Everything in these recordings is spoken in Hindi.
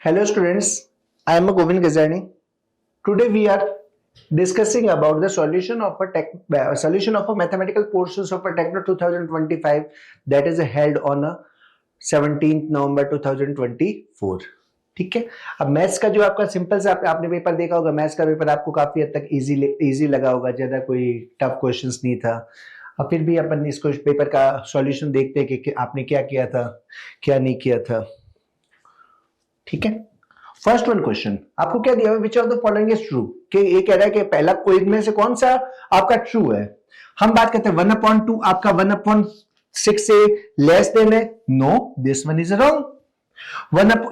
Hello students, I am Govind Gazani. Today we are discussing about the solution of a mathematical portions of a TECNO 2025 that is held on 17th November 2024. ठीक है, अब मैथ्स का जो आपका सिंपल सा आपने पेपर देखा होगा, मैथ्स का पेपर आपको काफी हद तक इजी लगा होगा, ज्यादा कोई टफ क्वेश्चंस नहीं था। अब फिर भी अपन इस पेपर का सॉल्यूशन देखते हैं कि आपने क्या किया था, क्या नहीं किया था। ठीक है, फर्स्ट वन क्वेश्चन आपको क्या दिया है, which of the following is true, कि ये कह रहा है कि पहला कोई इनमें से कौन सा आपका ट्रू है। हम बात करते हैं 1/2 आपका 1/6 से लेस देन है, no this one is wrong.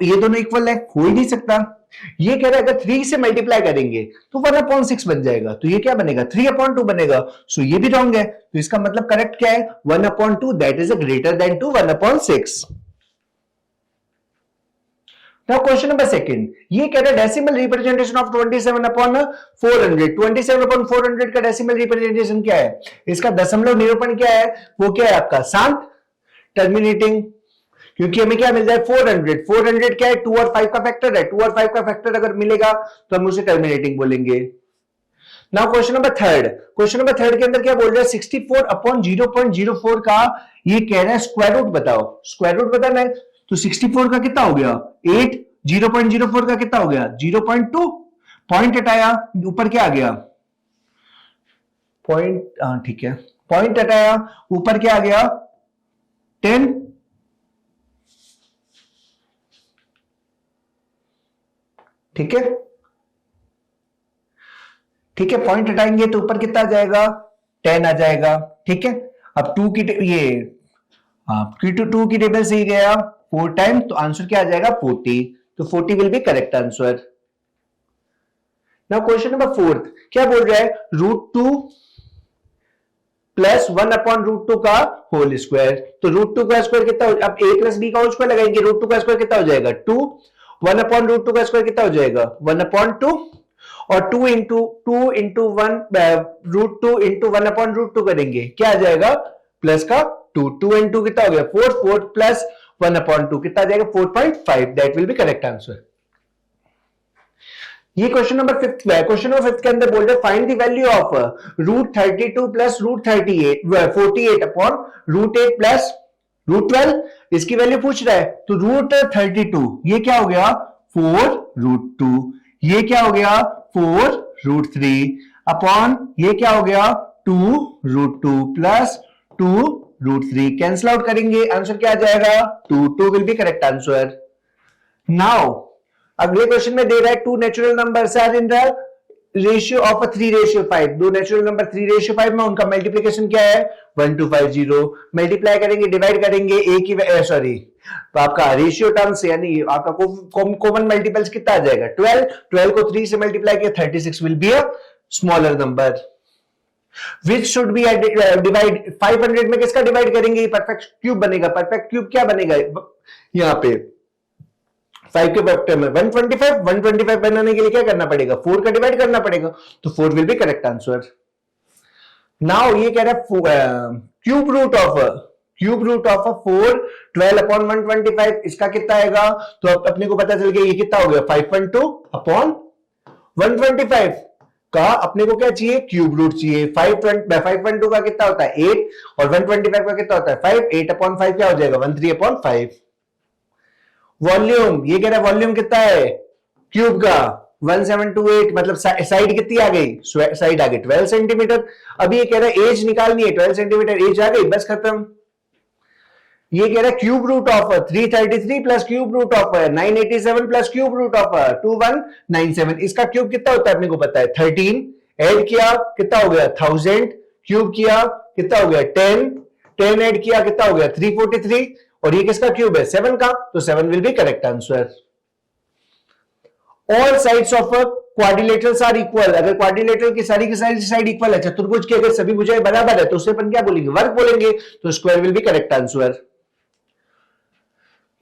ये दोनों इक्वल है, हो ही नहीं सकता। ये कह रहा है अगर 3 से मल्टीप्लाई करेंगे तो 1/6 बन जाएगा, तो ये क्या बनेगा 3/2 बनेगा, सो ये भी रॉन्ग है। तो इसका मतलब करेक्ट क्या है 1/2 that is greater than to 1/6। Now question number second, ये कह रहा है डेसिमल रिप्रेजेंटेशन ऑफ 27/400। 27/400 का डेसिमल रिप्रेजेंटेशन क्या है, इसका दशमलव निरूपण क्या है, वो क्या है आपका शांत टर्मिनेटिंग, क्योंकि हमें क्या मिल जाए 400 क्या है 2 और 5 का फैक्टर है, 2 और 5 का फैक्टर अगर मिलेगा तो हम उसे टर्मिनेटिंग बोलेंगे। नाउ क्वेश्चन नंबर थर्ड के अंदर क्या बोल रहा है 64/0.04 का ये कह रहा है स्क्वायर रूट बताओ। स्क्वायर रूट बताना है तो 64 का कितना हो गया 8, 0.04 का कितना हो गया 0.2, पॉइंट हटाया ऊपर क्या आ गया पॉइंट, ठीक है पॉइंट हटाया ऊपर क्या आ गया 10। ठीक है पॉइंट हटाएंगे तो ऊपर कितना आ जाएगा 10 आ जाएगा। ठीक है, अब 2 की टेबल से ही गया 4 टाइम, तो आंसर क्या आ जाएगा 40, तो 40 will be correct answer. Now question number 4 क्या बोल रहा है √2 प्लस 1/√2 का होल स्क्वायर। तो √2 का स्क्वायर कितना हो, अब a प्लस b का होल स्क्वायर लगाएंगे, √2 का स्क्वायर कितना हो जाएगा 2, 1/√2 का स्क्वायर कितना हो जाएगा 1/2, और 2 इंटू 1 √2 इंटू 1/√2 करेंगे क्या आ जाएगा प्लस का 2 एंड 2 कितना हो गया 4 प्लस 1/2 कितना आ जाएगा 4.5, that will be correct answer. ये क्वेश्चन नंबर 5 है। क्वेश्चन नंबर 5 के अंदर बोल रहे find the value of √32 plus √48 upon √8 plus √12, इसकी वैल्यू पूछ रहा है। तो √32 ये क्या हो गया 4√2, ये क्या हो गया 4√3 अपॉन ये क्या हो गया 2√2 प्लस 2√3, कैंसिल आउट करेंगे आंसर क्या आ जाएगा 2 will be correct answer. Now अगले क्वेश्चन में दे रहा है 2 natural numbers are in the ratio of 3:5। 2 natural number 3:5 में उनका मल्टीप्लिकेशन क्या है 1250, मल्टीप्लाई करेंगे डिवाइड करेंगे एक ही तो आपका रेशियो टर्म्स यानी आपका कॉमन मल्टीपल्स कितना आ जाएगा 12 को 3 से मल्टीप्लाई किया 36 will be a smaller number which should be divide 500 में किसका डिवाइड करेंगे परफेक्ट क्यूब बनेगा। परफेक्ट क्यूब क्या बनेगा यहां पे 5 के फैक्टर में 125 बनाने के लिए क्या करना पड़ेगा 4 का डिवाइड करना पड़ेगा, तो 4 will be correct answer. Now ये कह रहा है क्यूब रूट ऑफ 4 12/125 इसका कितना आएगा, तो अपने को पता चल गया ये कितना हो गया 5.2 अपॉन 125 का अपने को क्या चाहिए क्यूब रूट चाहिए। 5.2 का कितना होता है 8 और 125 का कितना होता है 5, 8/5 क्या हो जाएगा 13/5। वॉल्यूम ये कह रहा है वॉल्यूम कितना है क्यूब का 1728, मतलब साइड कितनी आ गई साइड आ गई 12 सेंटीमीटर। अभी ये कह रहा है एज निकालनी है 12 सेंटीमीटर एज आ गई बस खत्म। ये कह रहा है cube root of 333 plus cube root of 987 plus cube root of 2197, इसका क्यूब कितना होता है अपने को पता है 13, ऐड किया कितना हो गया 1000, क्यूब किया कितना हो गया 10 ऐड किया कितना हो गया 343, और ये किसका क्यूब है 7 का, तो 7 will be correct answer. All sides of quadrilaterals are equal, अगर क्वाड्रिलेटरल की सारी साइड इक्वल है, चतुर्भुज की अगर सभी भुजाएं बराबर है तो उसे अपन क्या बोलेंगे वर्ग बोलेंगे, तो square will be correct answer.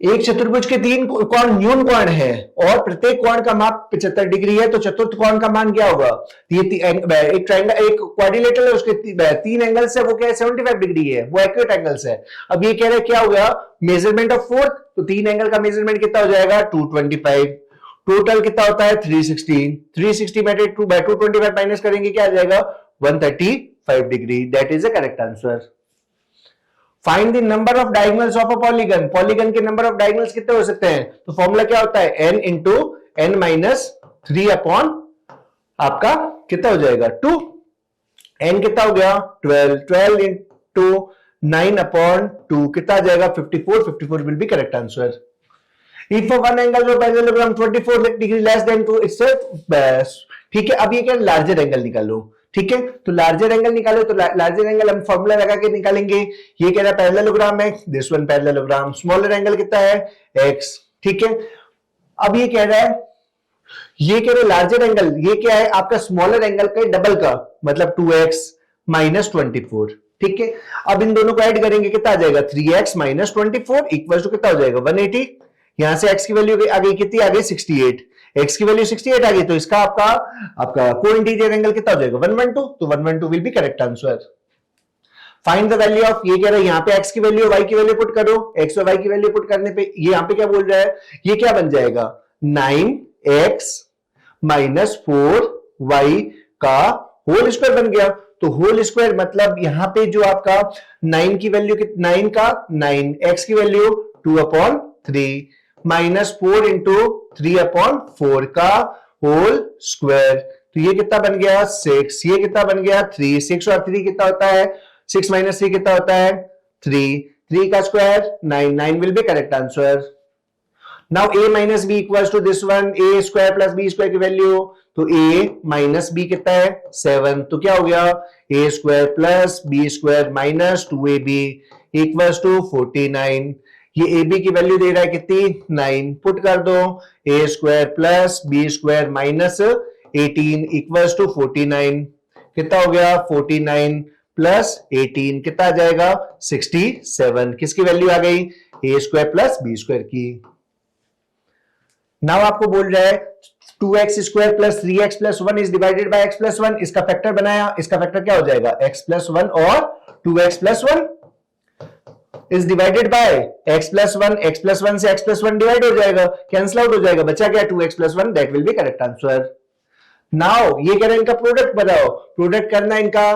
एक चतुर्भुज के 3 कोण न्यून कोण है और प्रत्येक कोण का माप 75 डिग्री है, तो चतुर्थ कोण का मान क्या होगा? एक ट्रायंगल, एक क्वाड्रिलेटरल है, उसके 3 एंगल्स है, वो क्या है? 75 डिग्री है, वो एक्यूरेट एंगल्स है। अब ये कह रहे हैं क्या हो गया? मेजरमेंट ऑफ फोर्थ, तो 3 एंगल का मेजरमेंट कितना हो जाएगा? 225। टोटल कितना होता है? 360। 360 में 225 माइनस करेंगे, क्या आ जाएगा? 135 degree. That is the correct answer. Find the number of diagonals of a polygon. Polygon के नंबर ऑफ डायगोनल्स कितने हो सकते हैं? तो फॉर्मूला क्या होता है? n into n minus 3 upon आपका कितना हो जाएगा? 2। n कितना हो गया? 12। 12 इंटू 9 अपॉन 2 कितना आ जाएगा? 54। 54 will be correct answer. If one angle of parallelogram 24 degree less than 2 it's ठीक है। अब ये क्या? लार्जर एंगल निकालो। ठीक है, तो लार्जर एंगल निकालो, तो लार्जर एंगल हम फॉर्मूला लगा के निकालेंगे। ये कह रहा है पैरेललोग्राम है, this one parallelogram. Smaller angle कितना है? x। ठीक है, अब ये कह रहा है, ये कह रहे लार्जर एंगल, ये क्या है? आपका स्मॉलर एंगल का डबल का, मतलब 2x माइनस 24। ठीक है, अब इन दोनों को ऐड करेंगे, कितना आ जाएगा? 3x माइनस 24 इक्वल टू कितना हो जाएगा? 180। यहां से x की वैल्यू आ गई कितनी? आ गई 68। x की वैल्यू 68 आ गई, तो इसका आपका को इंटीरियर एंगल कितना हो जाएगा? 112। तो 112 will be correct answer. Find the value of, ये कह रहा है यहां पे x की वैल्यू y की वैल्यू पुट करो। x और y की वैल्यू पुट करने पे ये यहां पे क्या बोल रहा है? ये क्या बन जाएगा? 9x माइनस 4y का होल स्क्वायर बन गया। तो होल स्क्वायर मतलब यहां पे जो आपका 9 की वैल्यू, 9 का 9, x की वैल्यू 2/3 माइनस 4 इंटू 3/4 का होल स्क्वायर। तो ये कितना बन गया? 6। ये कितना बन गया? 3। 6 और 3 कितना होता है? 6 माइनस 3 कितना होता है? 3। 3 का square 9। 9 will be correct answer. Now a minus b equals to this one, a square plus b square की वैल्यू, तो a माइनस बी कितना है? 7। तो क्या हो गया? a square plus b square minus 2ab equals to 49। ये ab की वैल्यू दे रहा है कितनी? 9। पुट कर दो, a square plus b square minus 18 equals to 49। कितना हो गया? 49 प्लस 18 कितना आ जाएगा? 67। किसकी वैल्यू आ गई? a square plus b square की। नाउ आपको बोल रहा है 2x square plus 3x plus 1 is divided by x plus 1। इसका फैक्टर बनाया, इसका फैक्टर क्या हो जाएगा? x प्लस 1 और 2x plus 1 is divided by x plus 1। x plus 1 से x प्लस 1 डिवाइड हो जाएगा, कैंसिल आउट हो जाएगा, बचा क्या? 2x plus 1। That will be correct answer. Now ये कह रहे हैं इनका प्रोडक्ट बनाओ। प्रोडक्ट करना इनका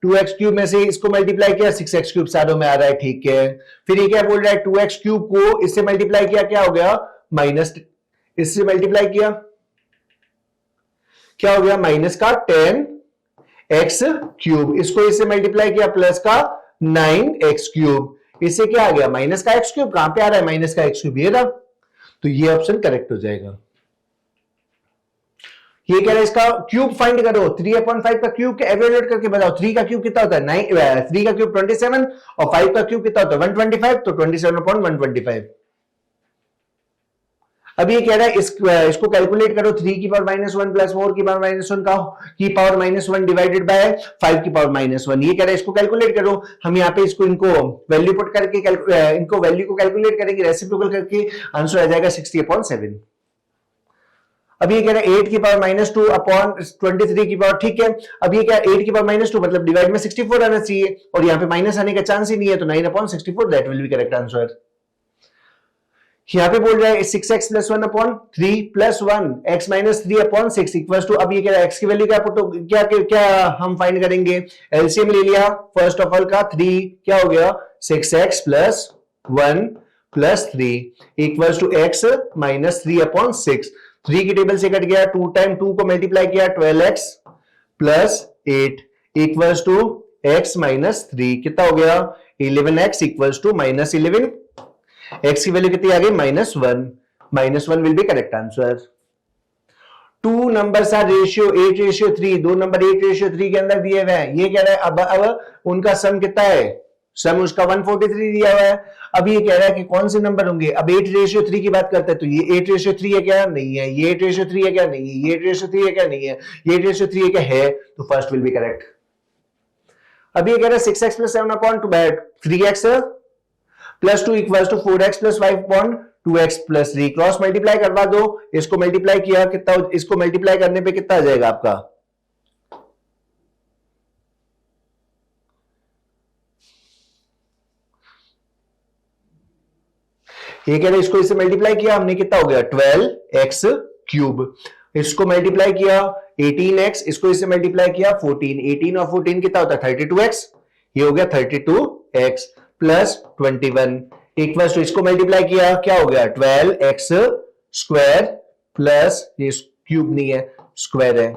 2x क्यूब में से इसको मल्टीप्लाई किया, 6x क्यूब सारों में आ रहा है। ठीक है, फिर ये क्या बोल रहा है? 2x क्यूब को इससे मल्टीप्लाई किया, क्या हो गया? माइनस, इससे मल्टीप्लाई किया क्या हो गया? माइनस का 10x क्यूब। इसको इससे मल्टीप्लाई किया प्लस का 9x क्यूब। इससे क्या आ गया? माइनस का x क्यूब। कहां पे आ रहा है माइनस का x क्यूब? ये रहा। तो ये ऑप्शन करेक्ट हो जाएगा। ये कह रहा है इसका क्यूब फाइंड करो। 3/5 का क्यूब एवेल्यूएट करके बताओ। 3 का क्यूब कितना होता है? 9। 3 का क्यूब 27 और 5 का क्यूब कितना होता है? 125। तो 27/125। अब ये कह रहा है इसको कैलकुलेट करो। 3 की पावर -1 प्लस 4 की पावर -1 का की पावर -1 डिवाइडेड बाय 5 की पावर -1। ये कह रहा है इसको कैलकुलेट करो। हम यहाँ पे इनको वैल्यू पुट करके इनको वैल्यू को कैलकुलेट करेंगे, रेसिप्रोकल करके आंसर आ जाएगा 60/7। अब ये कह रहा है 8 की पावर -2 अपॉन 23 की पावर। ठीक है, अब ये क्या? 8 की पावर -2 मतलब डिवाइड में 64 आना चाहिए, और यहाँ पे माइनस आने का चांस ही नहीं है, तो 9/64 that will be correct answer. यहां पे बोल रहा है 6x plus 1/3 plus 1 x minus 3/6 equals to, अब ये कह रहा है x की वैल्यू क्या हम फाइंड करेंगे? एलसीएम ले लिया फर्स्ट ऑफ ऑल का 3, क्या हो गया? 6x plus 1 plus 3 equals to x minus 3/6। 3 की टेबल से कट गया, 2 टाइम 2 को मल्टीप्लाई किया 12x plus 8 equals to x minus 3। कितना हो गया? 11x equals to -11। x की वैल्यू कितनी आ गई? -1 will be correct answer. 2 numbers are ratio 8:3। 2 number 8:3 के अंदर दिए हुए हैं। ये कह रहा है अब उनका सम कितना है? सम उसका 143 दिया हुआ है। अब ये कह रहा है कि कौन से नंबर होंगे? अब 8:3 की बात करते हैं, तो ये 8:3 है क्या? नहीं है। ये 8:3 है क्या? नहीं है। ये 8:3 है क्या? नहीं है। ये 8:3 है क्या? है। तो फर्स्ट विल बी करेक्ट। अब ये कह रहा है 6x plus 7/3x plus 2 equals to 4x plus 5/2 2x plus 3 cross multiply करवा दो, इसको मल्टीप्लाई किया कितना, इसको मल्टीप्लाई करने पे कितना आ जाएगा आपका, ये कह रहे इसको इससे मल्टीप्लाई किया हमने, कितना हो गया 12x क्यूब, इसको मल्टीप्लाई किया 18x, इसको इससे मल्टीप्लाई किया 14, 18 और 14 कितना होता है 32x, ये हो गया 32x प्लस 21 इक्वल टू, इसको मल्टीप्लाई किया क्या हो गया 12x स्क्वायर प्लस, ये क्यूब नहीं है स्क्वायर है,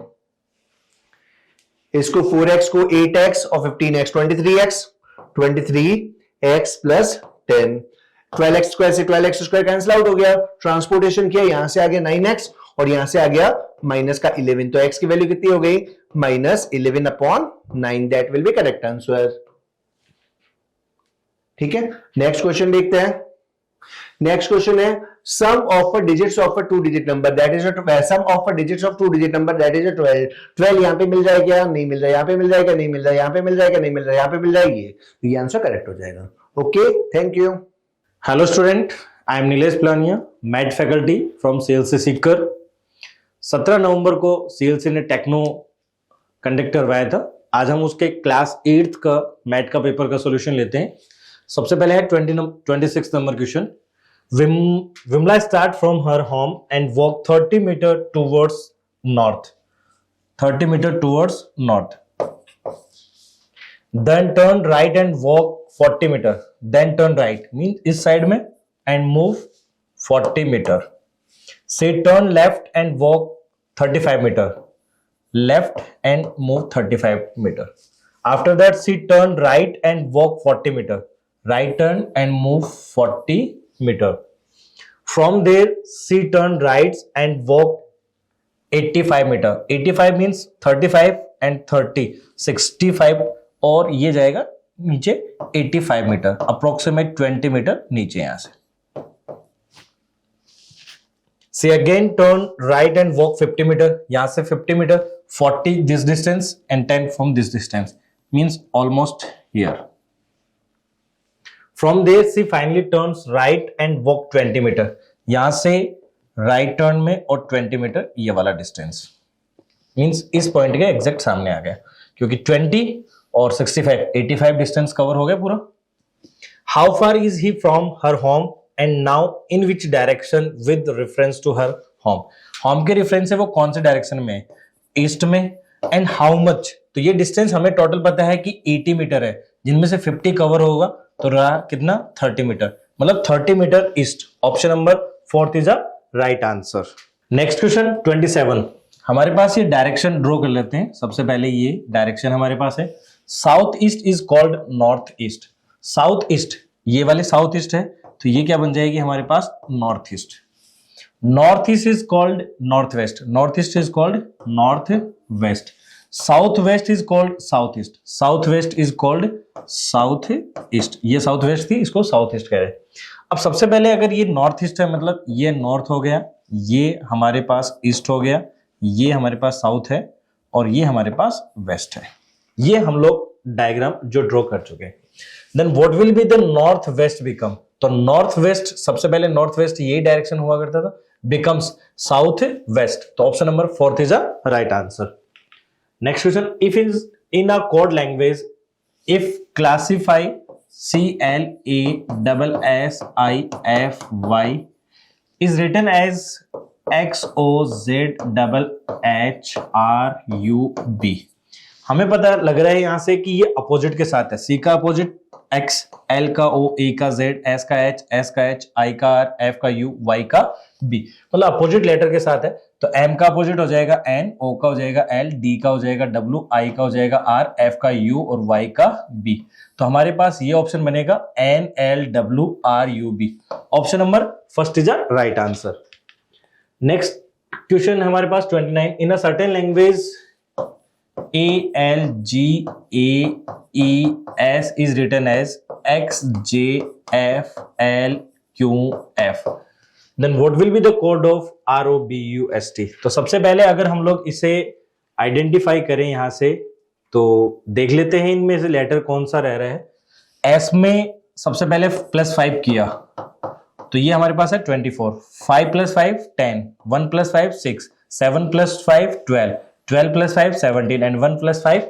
इसको 4x को 8x और 15x 23x plus 10, 12x square से 12x स्क्वायर कैंसिल आउट हो गया, ट्रांसपोर्टेशन किया यहां से आ गया 9x और यहां से आ गया माइनस का 11, तो x की वैल्यू कितनी हो गई -11/9, that will be correct answer. ठीक है, नेक्स्ट क्वेश्चन देखते हैं। नेक्स्ट क्वेश्चन है sum of a digits of a 2 digit number that is sum of a digits of 2 digit number that is 12 यहां पे मिल जाएगा नहीं मिल रहा, यहां पे मिल जाएगा नहीं मिल रहा, यहां पे मिल जाएगा नहीं मिल रहा, यहां पे मिल जाएगी, तो ये आंसर करेक्ट हो जाएगा। Okay, thank you. Hello student, I am Nilesh Planiya, math faculty from CLC Sikar. 17 नवंबर को CLC ने टेक्नो कंडक्ट करवाया था। आज हम उसके क्लास 8th का मैथ का पेपर का सॉल्यूशन लेते हैं। सबसे पहले है 26 number question. Vimla start from her home and walk 30 metre towards north, 30 metre towards north, then turn right and walk 40 metre, then turn right mean इस साइड में एंड मूव 40 मीटर, से turn left and walk 35 metre, left and move 35 metre, after that she turn right and walk 40 metre, right turn and move 40 meter. From there, she turn right and walk 85 meter. 85 means 35 and 30, 65 और ये जाएगा नीचे 85 मीटर, अप्रोक्सीमेट 20 मीटर नीचे यहां से। She again turn right and walk 50 meter. यहां से 50 meter, 40 this distance and 10 from this distance means almost here. From there she finally turns right and walk 20 meter. यहां से राइट टर्न में और 20 मीटर ये वाला डिस्टेंस मींस इस पॉइंट के एग्जैक्ट सामने आ गया, क्योंकि 20 और 65 85 डिस्टेंस कवर हो गया पूरा। How far is he from her home and now in which direction with reference to her home. Home के रेफरेंस है वो कौन से डायरेक्शन में, ईस्ट में, एंड हाउ मच, तो ये डिस्टेंस हमें टोटल पता है कि 80 मीटर है, जिनमें से 50 कवर होगा तो रहा कितना 30 मीटर, मतलब 30 metre east. Option number 4 is a right answer. Next question 27। हमारे पास ये डायरेक्शन ड्रॉ कर लेते हैं। सबसे पहले ये डायरेक्शन हमारे पास है, south east is called north east. South east, ये वाले साउथ ईस्ट है, तो ये क्या बन जाएगी हमारे पास north east. North east is called north west, north east is called north west. South west is called south east, south west is called south east. ये साउथ वेस्ट थी, इसको साउथ ईस्ट कह रहे हैं। अब सबसे पहले अगर ये नॉर्थ ईस्ट है, मतलब ये नॉर्थ हो गया, ये हमारे पास ईस्ट हो गया, ये हमारे पास साउथ है और ये हमारे पास वेस्ट है। ये हम लोग डायग्राम जो ड्रॉ कर चुके हैं। Then what will be the north west become, तो नॉर्थ वेस्ट, सबसे पहले नॉर्थ वेस्ट ये डायरेक्शन हुआ करता था, बिकम्स साउथ वेस्ट, तो option number 4 is a right answer. Next question, if is in a code language, if classify CLASSIFY is written as XOZHHRUB, हमें पता लग रहा है यहां से कि ये अपोजिट के साथ है। C का अपोजिट X, L का O, E का Z, S का H, S का H, I का R, F का U, Y का B, मतलब अपोजिट लेटर के साथ है। तो M का अपोजिट हो जाएगा N, O का हो जाएगा L, D का हो जाएगा W, I का हो जाएगा R, F का U और Y का B। तो हमारे पास ये ऑप्शन बनेगा NLWRUB। Option number 1 is a right answer. Next question हमारे पास 29। In a certain language ALGAES is written as XJFLQF. Then what will be the code of ROBUST? तो सबसे पहले अगर हम लोग इसे आइडेंटिफाई करें यहां से, तो देख लेते हैं इनमें से लेटर कौन सा रह रहा है। एस में सबसे पहले +5 किया तो ये हमारे पास है 24, 5 + 5 10, 1 + 5 6, 7 + 5 12, 12 + 5 17 एंड 1 + 5,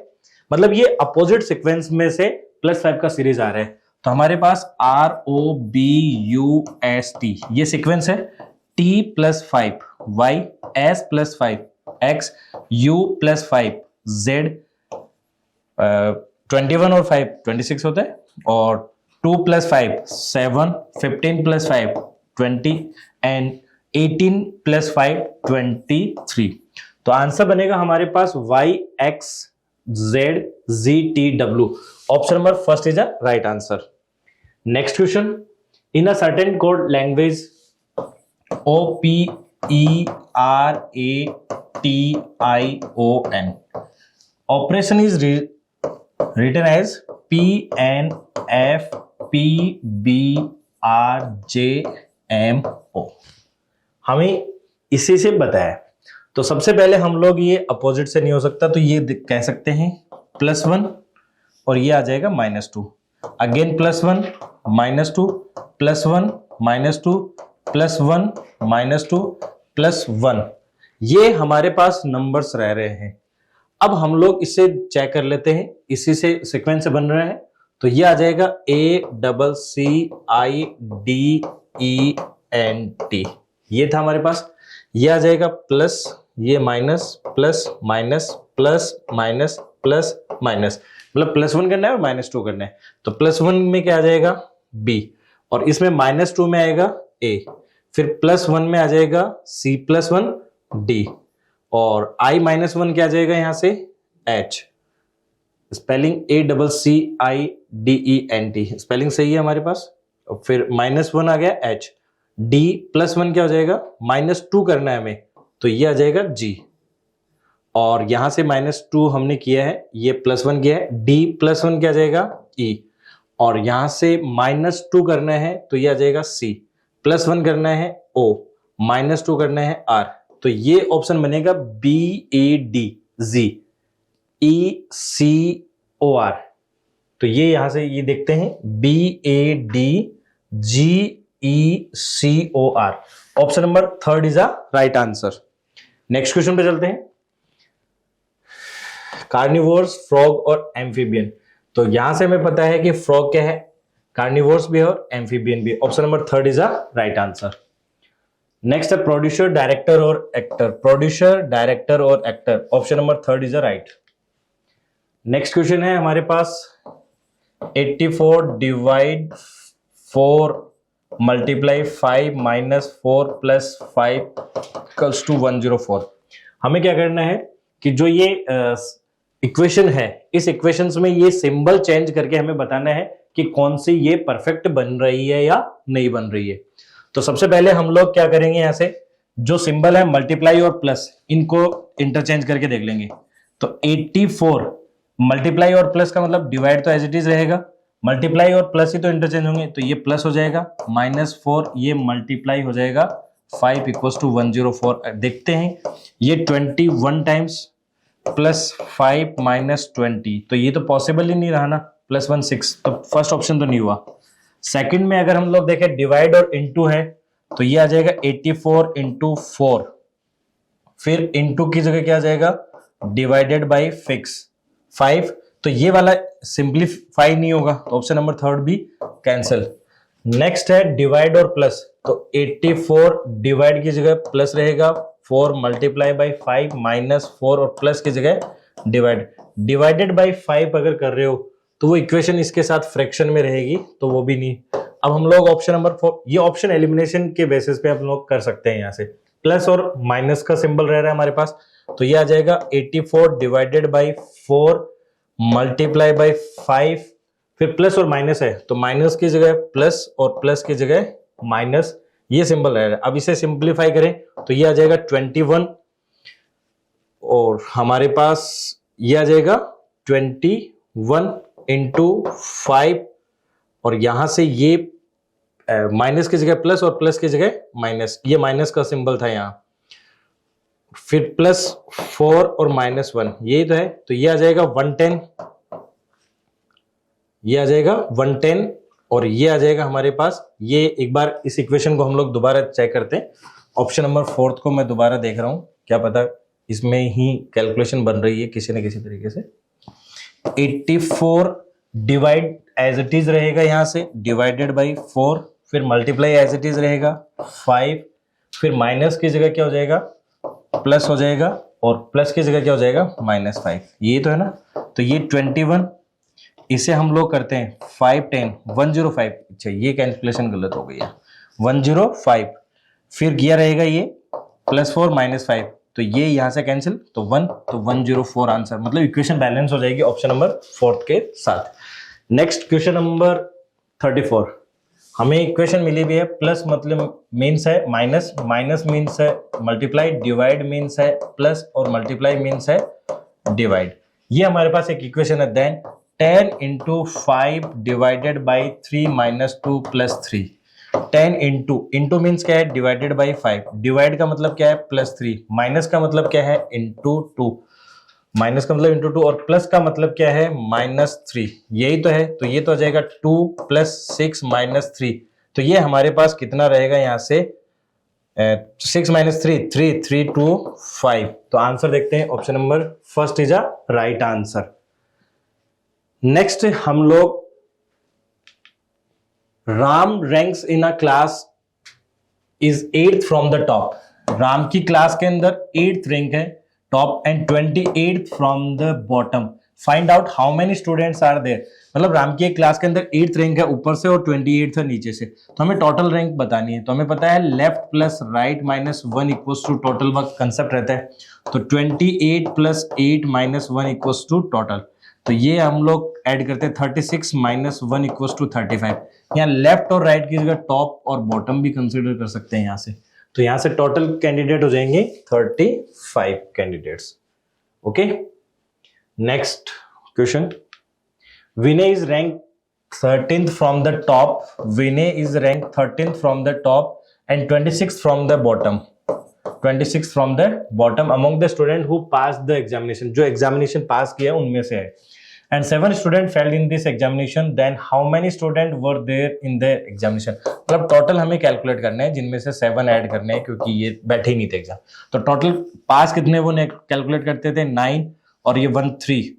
मतलब ये अपोजिट सीक्वेंस में से +5 का सीरीज आ रहा है। तो हमारे पास ROBUST ये सीक्वेंस है, T + 5 Y, S + 5 X, U + 5 Z, 21 और 5 26 होता है, और 2 + 5 7, 15 + 5 20 एंड 18 + 5 23। तो आंसर बनेगा हमारे पास YXZZTW। Option number first is a right answer. Next question, in a certain code language OPERATION operation is written as PNFPBRJMO। हमें इसी से बताया। तो सबसे पहले हम लोग ये अपोजिट से नहीं हो सकता, तो ये कह सकते हैं +1 और ये आ जाएगा -2, अगेन +1 -2 +1 -2 +1 -2 +1, ये हमारे पास नंबर्स रह रहे हैं। अब हम लोग इसे चेक कर लेते हैं, इसी से सीक्वेंस से बन रहे हैं। तो ये आ जाएगा ACCIDENT, ये था हमारे पास। ये आ जाएगा प्लस, ये minus, plus minus plus minus plus minus, मतलब +1 करना है और -2 करना है। तो +1 में क्या आ जाएगा B, और इसमें -2 में आएगा A, फिर +1 में आ जाएगा C+1 D, और I-1 क्या आ जाएगा यहां से H। स्पेलिंग ACCIDENT, स्पेलिंग सही है हमारे पास। और फिर -1 आ गया H, D+1 क्या हो जाएगा, -2 करना है हमें, तो ये आ जाएगा G, और यहां से -2 हमने किया है, ये +1 किया है, D+1 क्या आ जाएगा E, और यहां से -2 करना है तो ये आ जाएगा C, +1 करना है O, -2 करना है R, तो ये ऑप्शन बनेगा BADGECOR। तो ये यहां से ये देखते हैं BADGECOR, option number third is a right answer. Next question पे चलते हैं, कार्निवोर्स, फ्रॉग और एम्फीबियन। तो यहां से हमें पता है कि फ्रॉग क्या है, कार्निवोर्स भी है और एम्फीबियन भी, option number third is a right answer. Next है प्रोड्यूसर, डायरेक्टर और एक्टर, प्रोड्यूसर, डायरेक्टर और actor, option number third is a right. Next question है हमारे पास 84 / 4 × 5 - 4 + 5 = 104। हमें क्या करना है कि जो ये इक्वेशन है, इस इक्वेशंस में ये सिंबल चेंज करके हमें बताना है कि कौन सी ये परफेक्ट बन रही है या नहीं बन रही है। तो सबसे पहले हम लोग क्या करेंगे, यहां से जो सिंबल है मल्टीप्लाई और प्लस, इनको इंटरचेंज करके देख लेंगे। तो 84 मल्टीप्लाई और प्लस का मतलब डिवाइड तो एज इट इज रहेगा, मल्टीप्लाई और प्लस ही तो इंटरचेंज होंगे, तो ये प्लस हो जाएगा, -4 ये मल्टीप्लाई हो जाएगा, 5 = 104। देखते हैं ये 21 टाइम्स +5 - 20, तो ये तो पॉसिबल ही नहीं रहा ना, +1 6, तो फर्स्ट ऑप्शन तो नहीं हुआ। सेकंड में अगर हम लोग देखें डिवाइड और इनटू है, तो ये आ जाएगा 84 × 4, फिर इनटू की जगह क्या आ जाएगा डिवाइडेड बाय फिक्स 5, तो ये वाला सिंप्लीफाई नहीं होगा, तो ऑप्शन नंबर थर्ड भी कैंसिल। नेक्स्ट है डिवाइड और प्लस, तो 84 डिवाइड की जगह प्लस रहेगा, 4 × 5 -4 और प्लस की जगह डिवाइड, डिवाइडेड बाय 5 अगर कर रहे हो तो वो इक्वेशन इसके साथ फ्रैक्शन में रहेगी, तो वो भी नहीं। अब हम लोग ऑप्शन नंबर 4, ये ऑप्शन एलिमिनेशन के बेसिस पे हम लोग कर सकते हैं, यहां से प्लस और माइनस का सिंबल रह रहा है हमारे पास, तो ये आ जाएगा 84 डिवाइडेड बाय 4 मल्टीप्लाई बाय 5, फिर प्लस और माइनस है तो माइनस की जगह प्लस और प्लस की जगह माइनस, ये सिंबल रह रहा है। अब इसे सिंप्लीफाई करें तो ये आ जाएगा 21, और हमारे पास ये आ जाएगा 21 × 5, और यहां से ये माइनस की जगह प्लस और प्लस की जगह माइनस, ये माइनस का सिंबल था यहां, फिर +4 और -1, ये तो है, तो ये आ जाएगा 110, ये आ जाएगा 110 और ये आ जाएगा हमारे पास। ये एक बार इस इक्वेशन को हम लोग दोबारा चेक करते हैं। ऑप्शन नंबर 4 को मैं दोबारा देख रहा हूं, क्या पता इसमें ही कैलकुलेशन बन रही है किसी न किसी तरीके से। 84 डिवाइड एज इट इज रहेगा, यहां से डिवाइडेड बाई 4, फिर मल्टीप्लाई एज इट इज रहेगा 5, फिर माइनस की जगह क्या हो जाएगा प्लस हो जाएगा, और प्लस की जगह क्या हो जाएगा -5। ये तो है ना, तो ये 21, इसे हम लोग करते हैं 5 10 105। अच्छा ये कैलकुलेशन गलत हो गई है, 105, फिर किया रहेगा ये +4 -5, तो ये यहां से कैंसिल, तो 1, तो 104 आंसर। मतलब इक्वेशन बैलेंस हो जाएगी ऑप्शन नंबर 4 के साथ। नेक्स्ट क्वेश्चन नंबर 34, हमें इक्वेशन मिली भी है, प्लस मतलब मीन्स है माइनस, माइनस मीन्स है मल्टीप्लाई, डिवाइड मीन्स है प्लस, और मल्टीप्लाई मीन्स है डिवाइड। ये हमारे पास एक इक्वेशन है। Then 10 × 5 divided by 3 - 2 + 3। 10 into means क्या है डिवाइडेड बाई 5, डिवाइड का मतलब क्या है +3, माइनस का मतलब क्या है ×2, माइनस का मतलब ×2, और प्लस का मतलब क्या है -3। यही तो है, तो ये तो आ जाएगा 2 + 6 - 3। तो ये हमारे पास कितना रहेगा यहाँ से 6 - 3 3 3 2 5। तो आंसर देखते हैं, option number first is a right answer. Next हम लोग Ram ranks in a class is 8th from the top. Ram की क्लास के अंदर 8th रैंक है top, and 28th from the bottom. Find out how many students are there. मतलब राम की एक क्लास के अंदर 8th रैंक है ऊपर से और 28th है नीचे से, तो हमें टोटल रैंक बतानी है। तो हमें पता है left plus right -1 = total work concept रहता है। तो 28 + 8 - 1 = टोटल। तो ये हम लोग ऐड करते हैं 36 - 1 = 35। यहाँ लेफ्ट और राइट की जगह टॉप और बॉटम भी कंसिडर कर सकते हैं यहाँ से। तो यहां से टोटल कैंडिडेट हो जाएंगे 35 candidates. Okay, next question. Vinay is rank 13th from the top, Vinay is rank 13th from the top and 26th from the bottom, 26th from the bottom among the student who pass the examination. जो एग्जामिनेशन पास किया उनमें से है। And 7 students failed in this examination. Then how many students were there in the examination? मतलब टोटल हमें कैलकुलेट करना है, जिनमें से 7 ऐड करने हैं क्योंकि ये बैठे ही नहीं थे एग्जाम। तो टोटल पास कितने वो कैलकुलेट करते थे 9, और ये 1 3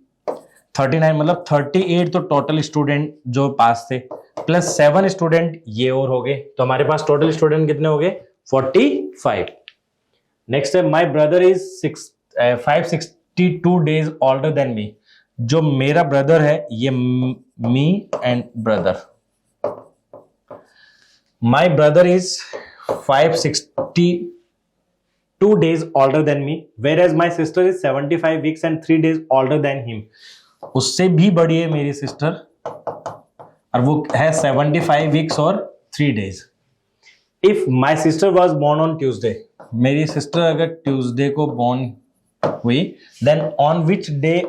39, मतलब 38 तो टोटल स्टूडेंट जो पास थे, प्लस 7 स्टूडेंट ये और हो गए। तो हमारे पास टोटल स्टूडेंट कितने हो गए 45। नेक्स्ट है my brother is 562 days older than me। जो मेरा ब्रदर है ये me and brother, my brother is 562 days older than me, whereas my sister is 75 weeks and 3 days older than him। उससे भी बड़ी है मेरी सिस्टर, और वो है 75 वीक्स और 3 days। If my sister was born on Tuesday, मेरी सिस्टर अगर ट्यूजडे को बोर्न हुई, then on which day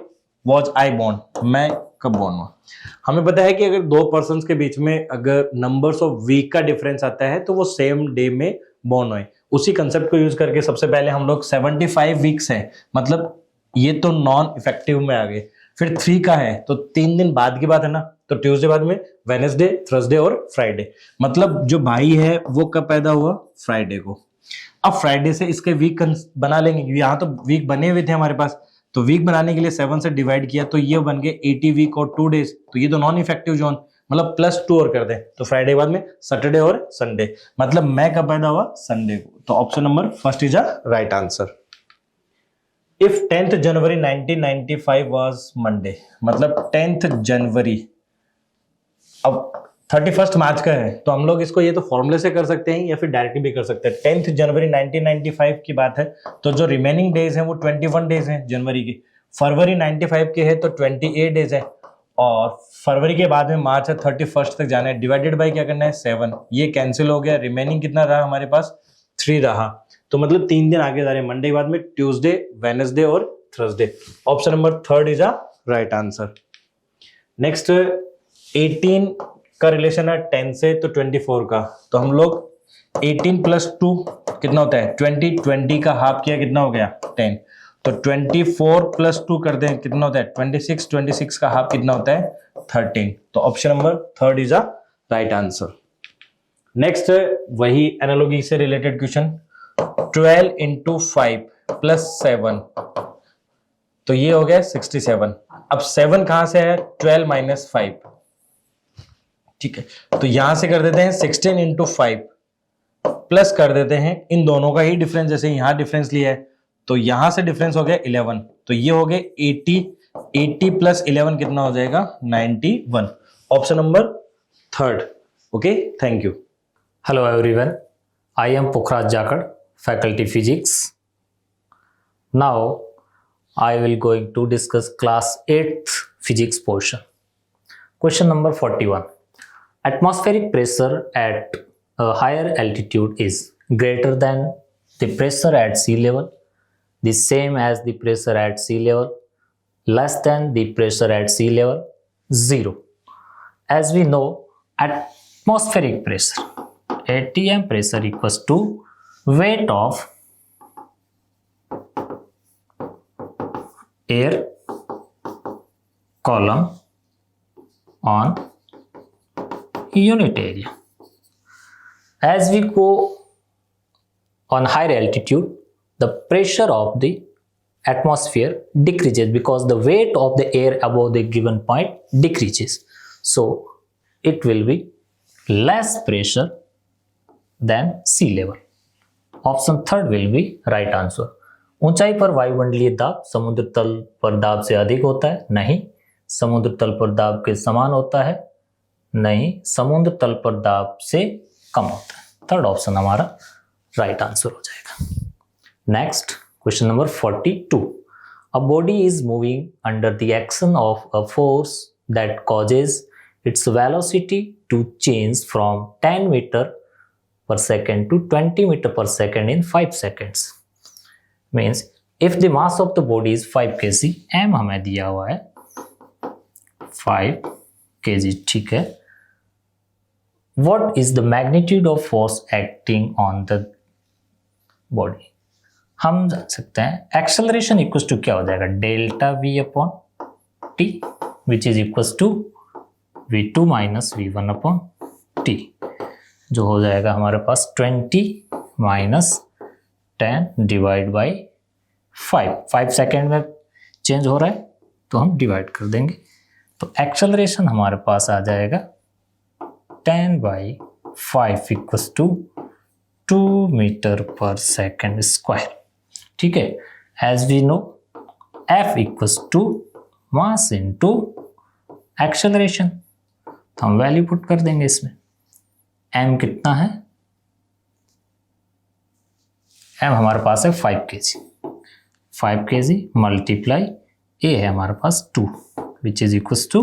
was I born, मैं कब बोर्न हुआ। हमें पता है कि अगर दो पर्सन्स के बीच में अगर नंबर्स ऑफ वीक का डिफरेंस आता है तो वो सेम डे में बोर्न हुए। उसी कंसेप्ट को यूज करके सबसे पहले हम लोग 75 वीक्स है, मतलब ये तो नॉन इफेक्टिव में आ गए। फिर 3 का है तो 3 दिन बाद की बात है ना, तो ट्यूसडे बाद में वेडनेसडे, थर्सडे और फ्राइडे। मतलब जो भाई है वो कब पैदा हुआ फ्राइडे को। अब फ्राइडे से इसके वीक बना लेंगे, यहाँ तो वीक बने हुए थे हमारे पास, तो वीक बनाने के लिए 7 से डिवाइड किया तो ये बन गए 80 वीक और 2 days। तो ये तो नॉन इफेक्टिव जोन, मतलब +2 और कर दें तो फ्राइडे बाद में सैटरडे और संडे। मतलब मैं कब पैदा हुआ संडे को। तो option number first is a right answer. If 10th January 1995 was Monday, मतलब 10th जनवरी, अब 31 मार्च का है तो हम लोग इसको ये तो फॉर्मूले से कर सकते हैं या फिर डायरेक्टली भी कर सकते हैं। 10th जनवरी 1995 की बात है तो जो रिमेनिंग डेज हैं वो 21 डेज हैं जनवरी की। फरवरी 95 के है तो 28 डेज है, और फरवरी के बाद में मार्च है 31 तक जाना है। डिवाइडेड बाय क्या करना है 7, ये कैंसिल हो गया। रिमेनिंग कितना रहा हमारे पास 3 रहा, तो मतलब 3 दिन आगे जा रहे हैं। मंडे के बाद में ट्यूसडे, वेडनेसडे और Thursday. Option number 3 is a right answer. Next 18 का रिलेशन है 10 से तो 24 का, तो हम लोग 18 + 2 कितना होता है 20, 20 का हाफ किया कितना हो गया 10, तो 24 + 2 कर दें कितना होता है 26, 26 का हाफ कितना होता है 13। तो option number 3 is a right answer. Next वही एनालॉजी से रिलेटेड क्वेश्चन, 12 इंटू 5 प्लस 7, तो ये हो गया 67। अब 7 कहां से है, 12 माइनस 5, ठीक है, तो यहां से कर देते हैं 16 इंटू 5 प्लस कर देते हैं इन दोनों का ही डिफरेंस, जैसे यहां डिफरेंस लिया है तो यहां से डिफरेंस हो गया 11, तो ये हो गए 80 प्लस 11 कितना हो जाएगा, 91। Option number third. Okay, thank you. Hello everyone, I am Pukhraj Jakad, Faculty Physics. Now I will going to discuss class 8th physics portion. Question number 41. Atmospheric pressure at a higher altitude is greater than the pressure at sea level, the same as the pressure at sea level, less than the pressure at sea level, 0. As we know, atmospheric pressure, ATM pressure equals to weight of air column on unit area. As we go on higher altitude, the pressure of the atmosphere decreases because the weight of the air above the given point decreases. So it will be less pressure than sea level. Option third will be right answer. ऊंचाई पर वायुमंडलीय दाब समुद्र तल पर दाब से अधिक होता है, नहीं। समुद्र तल पर दाब के समान होता है, नहीं। समुद्र तल पर दाब से कम होता है। थर्ड ऑप्शन हमारा राइट आंसर हो जाएगा। Next question number 42. A body is moving under the action of a force that causes its velocity to change from 10 meter per second to 20 meter per second in 5 seconds. Means if the mass of the body is 5 kg, m हमें दिया हुआ है 5 kg, ठीक है। What is the magnitude of force acting on the body? हम जान सकते हैं एक्सेलरेशन इक्वल्स टू क्या हो जाएगा, delta v upon t which is equals to v2 minus v1 upon t, जो हो जाएगा हमारे पास 20 माइनस 10 डिवाइड बाई 5 सेकेंड में चेंज हो रहा है तो हम डिवाइड कर देंगे, तो एक्सेलरेशन हमारे पास आ जाएगा 10 बाई 5 इक्वल्स टू 2 मीटर पर सेकेंड स्क्वायर, ठीक है। As we know F equals to mass into acceleration, तो हम वैल्यू पुट कर देंगे इसमें। m कितना है, m हमारे पास है 5 kg, 5 kg मल्टीप्लाई a है हमारे पास 2 which is equals to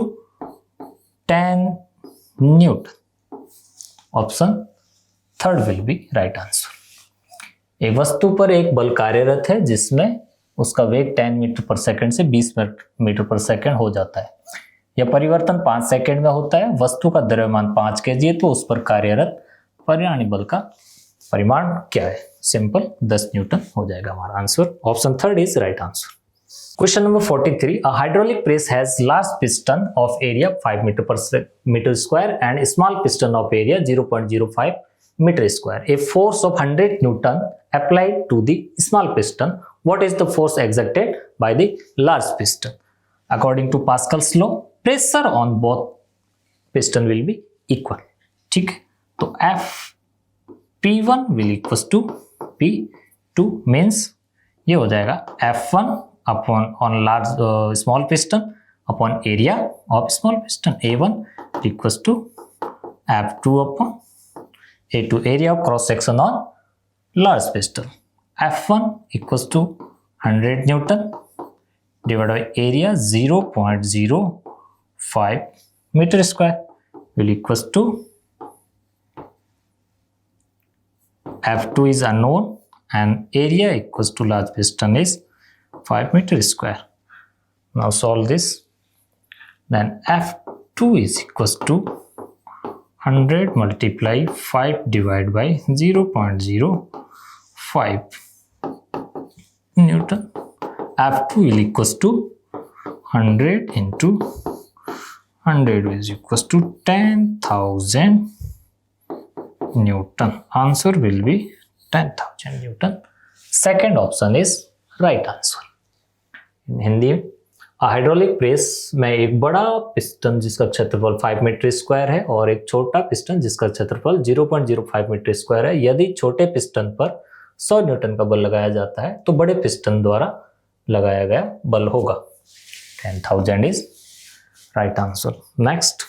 10 newton. Option third will be right answer. एक वस्तु पर एक बल कार्यरत है जिसमें उसका वेग 10 मीटर पर सेकंड से 20 मीटर पर सेकंड हो जाता है। यह परिवर्तन 5 सेकंड में होता है। वस्तु का द्रव्यमान 5 kg है तो उस पर कार्यरत परिणामी बल का परिमाण क्या है, सिंपल 10 न्यूटन हो जाएगा हमारा answer. Option third is right answer. Question number 43. A hydraulic press has large piston of area 5 meter square and small piston of area 0.05 meter square. A force of 100 Newton applied to the small piston. What is the force exerted by the large piston? According to Pascal's law, pressure on both piston will be equal. ठीक है, तो F P1 will equals to P2 means ये हो जाएगा F1 upon on large small piston upon area of small piston. A1 equals to F2 upon A2 area of cross section on large piston. F1 equals to 100 Newton divided by area 0.05 meter square will equals to F2 is unknown and area equals to large piston is 5 meter square. Now solve this. Then F2 is equals to 100 multiply 5 divided by 0.05 Newton. F2 will equals to 100 into 100 is equals to 10,000 Newton. Answer will be 10,000 Newton. Second option is right answer. In Hindi में हाइड्रोलिक प्रेस में एक बड़ा पिस्टन जिसका क्षेत्रफल 5 मीटर स्क्वायर है और एक छोटा पिस्टन जिसका क्षेत्रफल 0.05 मीटर स्क्वायर है। यदि छोटे पिस्टन पर 100 न्यूटन का बल लगाया जाता है तो बड़े पिस्टन द्वारा लगाया गया बल होगा। 10,000 is right answer. Next,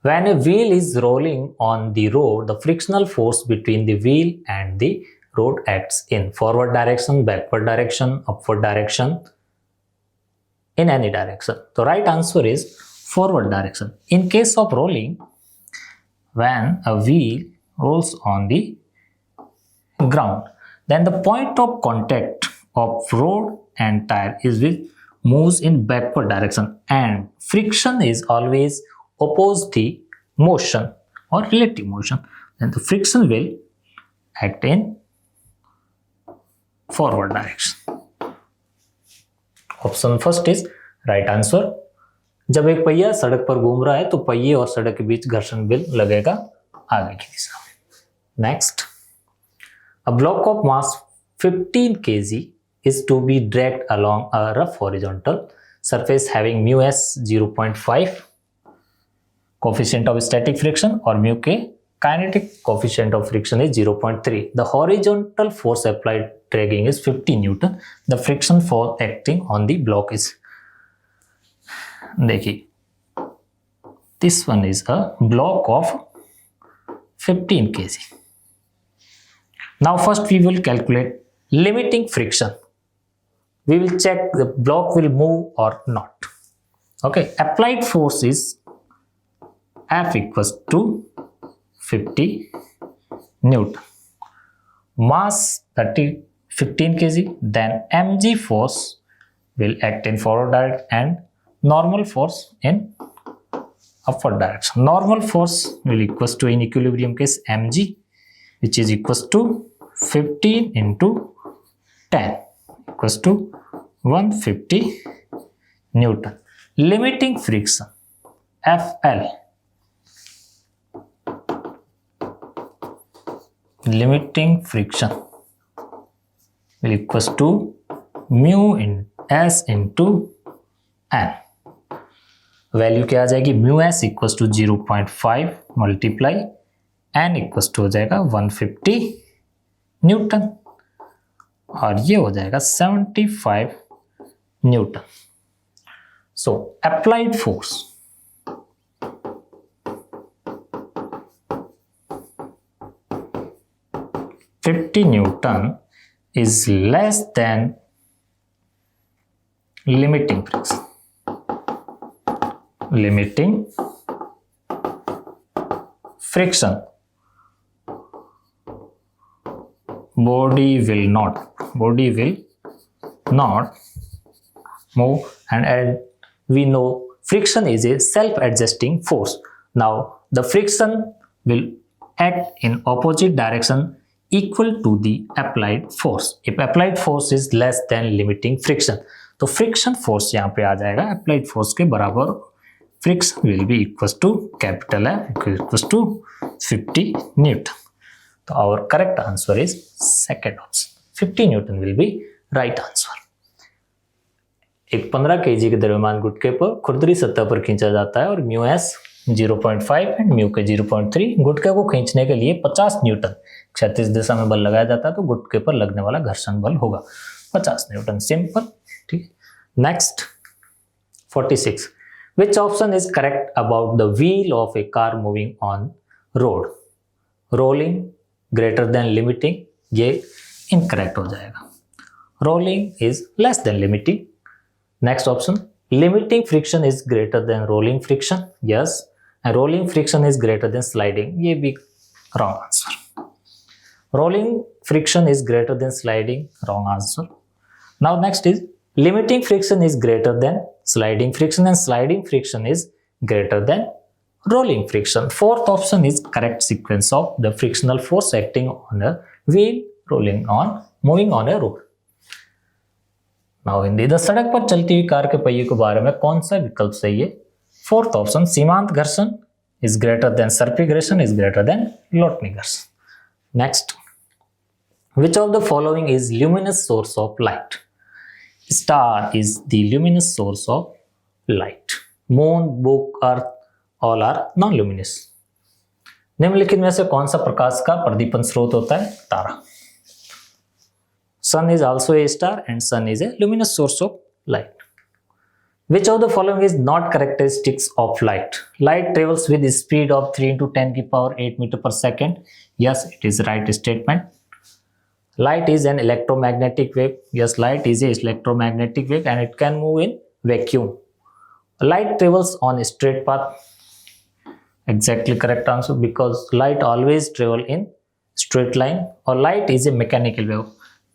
when a wheel is rolling on the road, the frictional force between the wheel and the road acts in forward direction, backward direction, upward direction, in any direction. The right answer is forward direction. In case of rolling, when a wheel rolls on the ground, then the point of contact of road and tire is with moves in backward direction, and friction is always oppose the motion or relative motion. Then the friction will act in forward direction. Option first is right answer. जब एक पहिया सड़क पर घूम रहा है तो पहिए और सड़क के बीच घर्षण बल लगेगा आगे की दिशा में। Next, a block of mass 15 kg is to be dragged along a rough horizontal surface having mu s 0.5, coefficient of static friction, or mu k, kinetic coefficient of friction is 0.3. The horizontal force applied dragging is 50 Newton. The friction force acting on the block is, देखिए, this one is a block of 15 kg. Now first we will calculate limiting friction. We will check the block will move or not. Okay, applied force is F equals to 50 Newton. Mass 15 kg. Then mg force will act in forward direction and normal force in upward direction. Normal force will equals to, in equilibrium case, mg, which is equals to 15 into 10 equals to 150 Newton. Limiting friction FL, limiting friction will equals to mu in s into n. Value क्या आ जाएगी? mu s equals to 0.5 multiply n equals to हो जाएगा 150 न्यूटन और ये हो जाएगा 75 newton. So applied force Newton is less than limiting friction. Limiting friction. Body will not move, and we know friction is a self-adjusting force. Now the friction will act in opposite direction equal to the applied force. If applied force is less than limiting friction, तो friction force यहाँ पे आ जाएगा applied force के बराबर. Friction will be equals to capital F equals to 50 Newton. तो our correct answer is second option. 50 Newton will be right answer. एक 15 kg के द्रव्यमान गुटके पर खुरदरी सतह पर खींचा जाता है और म्यू एस 0.5 एंड म्यू के 0.3. गुटके को खींचने के लिए 50 न्यूटन क्षैतिज दिशा में बल लगाया जाता है तो गुटके पर लगने वाला घर्षण बल होगा 50 न्यूटन. सिंपल. ठीक. Next 46. Which option is correct about the wheel of a car moving on road? Rolling greater than limiting, ये incorrect हो जाएगा. Rolling is less than limiting. Next option, limiting friction is greater than rolling friction. Yes, and rolling friction is greater than sliding. ये भी wrong answer. Rolling friction is greater than sliding. Wrong answer. Now next is limiting friction is greater than sliding friction, and sliding friction is greater than rolling friction. Fourth option is correct sequence of the frictional force acting on a wheel moving on a road. Now Hindi, the सड़क पर चलती हुई कार के पहिए के बारे में कौन सा विकल्प सही है? Fourth option, सीमांत घर्षण is greater than Serpy-Grayson is greater than Lotny-Grayson. Next, which of the following is luminous source of light? Star is the luminous source of light. Moon, book, earth, all are non-luminous. निम्नलिखित में से कौन सा प्रकाश का प्रदीपन स्रोत होता है? तारा. Sun is also a star and sun is a luminous source of light. Which of the following is not characteristics of light? Light travels with the speed of 3 into 10 to the power 8 meter per second. Yes, it is right statement. Light is an electromagnetic wave. Yes, light is an electromagnetic wave and it can move in vacuum. Light travels on a straight path. Exactly correct answer, because light always travel in straight line. Or light is a mechanical wave.